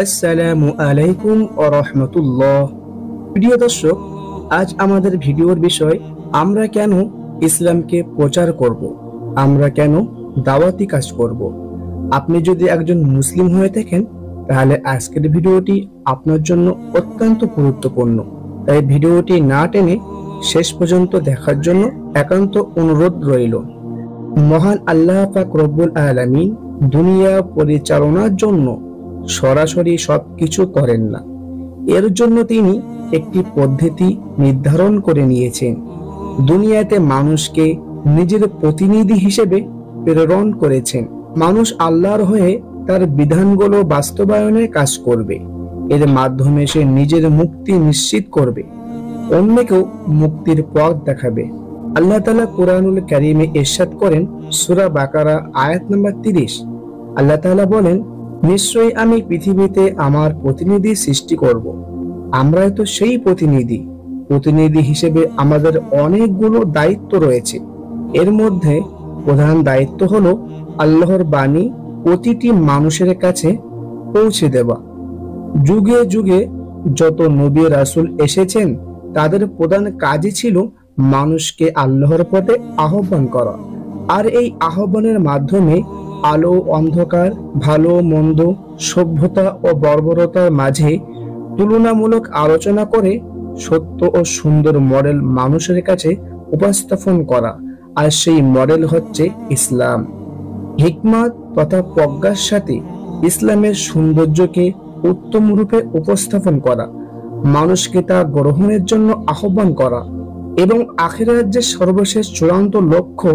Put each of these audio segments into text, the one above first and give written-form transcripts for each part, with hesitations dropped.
আসসালামু আলাইকুম ওয়া রাহমাতুল্লাহ। প্রিয় দর্শক, আজ আমাদের ভিডিওর বিষয় আমরা কেন ইসলামকে প্রচার করব, আমরা কেন দাওয়াতি কাজ করব। আপনি যদি একজন মুসলিম হয়ে থাকেন তাহলে আজকের ভিডিওটি আপনার জন্য অত্যন্ত গুরুত্বপূর্ণ। তাই ভিডিওটি না টেনে শেষ পর্যন্ত দেখার জন্য একান্ত অনুরোধ রইল। মহান আল্লাহ পাক রব্বুল আলামিন দুনিয়া পরিচালনার জন্য সরাসরি সবকিছু করেন না, এর জন্য তিনি একটি পদ্ধতি নির্ধারণ করে নিয়েছেন। দুনিয়াতে মানুষকে নিজের প্রতিনিধি হিসেবে প্রেরণ করেছেন। মানুষ আল্লাহর হয়ে তার বিধানগুলো বাস্তবায়নের কাজ করবে। এর মাধ্যমে সে নিজের মুক্তি নিশ্চিত করবে, অন্যকেও মুক্তির পথ দেখাবে। আল্লাহ তাআলা কুরআনুল কারীমে ইরশাদ করেন, সূরা বাকারা আয়াত নম্বর 30। আল্লাহ তাআলা বলেন, নিশ্চয়ই আমি পৃথিবীতে আমার প্রতিনিধি সৃষ্টি করব। আমরাই তো সেই প্রতিনিধি হিসেবে আমাদের অনেকগুলো দায়িত্ব রয়েছে। এর মধ্যে প্রধান দায়িত্ব হলো আল্লাহর বাণী প্রতিটি মানুষের কাছে পৌঁছে দেওয়া। যুগে যুগে যত নবী রাসূল এসেছেন তাদের প্রধান কাজই ছিল মানুষকে আল্লাহর পথে আহ্বান করা। আর এই আহ্বানের মাধ্যমে আলো অন্ধকার, ভালো মন্দ, সভ্যতা ও বর্বরতার মাঝে তুলনামূলক আলোচনা করে সত্য ও সুন্দর মডেল মানুষের কাছে উপস্থাপন করা। আর সেই মডেল হচ্ছে ইসলাম। হিকমত তথা প্রজ্ঞার সাথে ইসলামের সৌন্দর্যকে উত্তম রূপে উপস্থাপন করা, মানুষকে তা গ্রহণের জন্য আহ্বান করা এবং আখিরাত যে সর্বশেষ চূড়ান্ত লক্ষ্য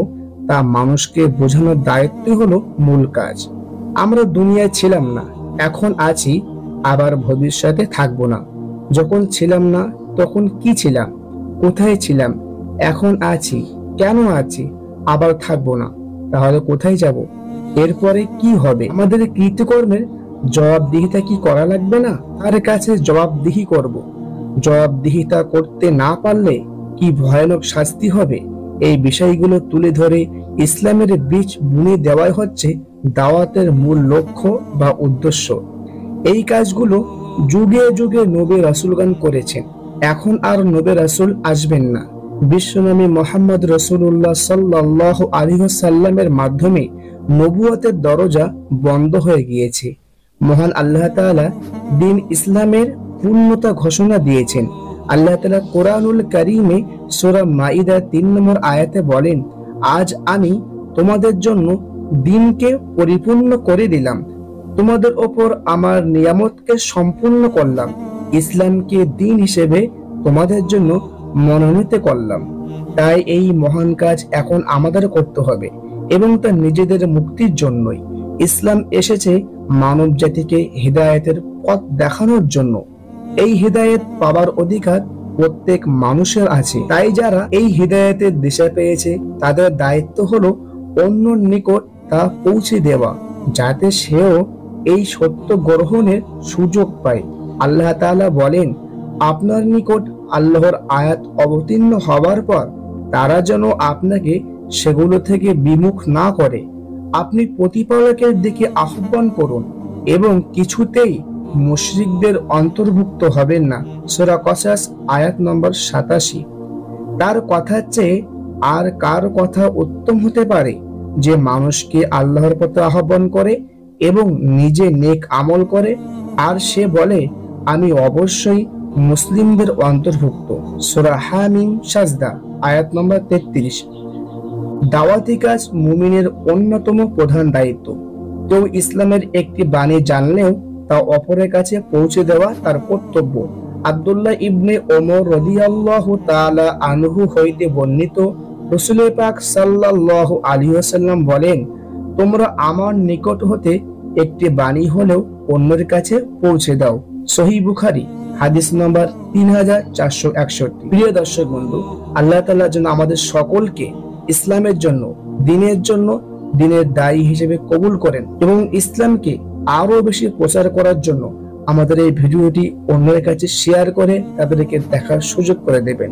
তা মানুষকে বোঝানোর দায়িত্ব হলো মূল কাজ। আমরা দুনিয়ায় ছিলাম না, এখন আছি, আবার ভবিষ্যতে থাকবো না। যখন ছিলাম না তখন কি ছিলাম, কোথায় ছিলাম, এখন আছি, কেন আছি, আবার থাকবো না, তাহলে কোথায় যাব, এরপরে কি হবে। আমাদের কৃতকর্মের জবাবদিহিতা কি করা লাগবে না? তার কাছে জবাবদিহি করব। জবাবদিহিতা করতে না পারলে কি ভয়ানক শাস্তি হবে। এই বিষয়গুলো তুলে ধরে ইসলামের বীজ বুনে দেওয়াই হচ্ছে দাওয়াতের মূল লক্ষ্য বা উদ্দেশ্য। এই কাজগুলো যুগে যুগে নবী রাসূলগণ করেছেন, এখন আর নবী রাসূল আসবেন না। বিশ্বনবী মুহাম্মদ রাসূলুল্লাহ সাল্লাল্লাহু আলাইহি ওয়াসাল্লামের মাধ্যমে নবুয়তের দরজা বন্ধ হয়ে গিয়েছে। মহান আল্লাহ তাআলা দ্বীন ইসলামের পূর্ণতা ঘোষণা দিয়েছেন। আল্লাহ তাআলা কুরআনুল কারীমে সূরা মাইদা 3 নম্বর আয়াতে বলেন, আজ আমি তোমাদের জন্য দ্বীনকে পরিপূর্ণ করে দিলাম, তোমাদের ওপর আমার নিয়ামতকে সম্পূর্ণ করলাম, ইসলামকে দ্বীন হিসেবে তোমাদের জন্য মনোনীত করলাম। তাই এই মহান কাজ এখন আমাদের করতে হবে এবং তা নিজেদের মুক্তির জন্যই। ইসলাম এসেছে মানব জাতিকে হিদায়াতের পথ দেখানোর জন্য। এই হিদায়াত পাওয়ার অধিকার প্রত্যেক মানুষের আছে। তাই যারা এই হিদায়াতের দিশা পেয়েছে তাদের দায়িত্ব হলো অন্যর নিকট তা পৌঁছে দেওয়া, যাতে সেও এই সত্য গ্রহণের সুযোগ পায়। আল্লাহ তাআলা বলেন, আপনার নিকট আল্লাহর আয়াত অবতীর্ণ হওয়ার পর তারা যেন আপনাকে সেগুলো থেকে বিমুখ না করে। আপনি প্রতিপালকের দিকে আহ্বান করুন এবং কিছুতেই মুশরিকদের অন্তর্ভুক্ত হবেন না। সূরা কসাস আয়াত নম্বর 87। তার কথার চেয়ে আর কার কথা উত্তম হতে পারে যে মানুষকে আল্লাহর পথে আহ্বান করে এবং নিজে নেক আমল করে আর সে বলে আমি অবশ্যই মুসলিমদের অন্তর্ভুক্ত। সূরা হামিম সাজদা আয়াত নম্বর 33। দাওয়াতি কাজ মুমিনের অন্যতম প্রধান দায়িত্ব। কেউ ইসলামের একটি বাণী জানলেও তা অপরের কাছে পৌঁছে দেওয়া তার কর্তব্য। আব্দুল্লাহ ইবনে ওমর রাদিয়াল্লাহু তাআলা আনহু হইতে বর্ণিত, রাসূল পাক সাল্লাল্লাহু আলাইহি ওয়াসাল্লাম বলেন, তোমরা আমার নিকট হতে একটি বাণী হলেও অন্যের কাছে পৌঁছে দাও। সহিহ বুখারী হাদিস নম্বর 3461। প্রিয় দর্শক বন্ধু, আল্লাহ তাআলা যেন আমাদের সকলকে ইসলামের জন্য, দ্বীনের জন্য, দ্বীনের দায়ী হিসেবে কবুল করেন এবং ইসলামকে আরো বেশি প্রচার করার জন্য আমাদের এই ভিডিওটি অন্যের কাছে শেয়ার করে তাদেরকে দেখার সুযোগ করে দেবেন।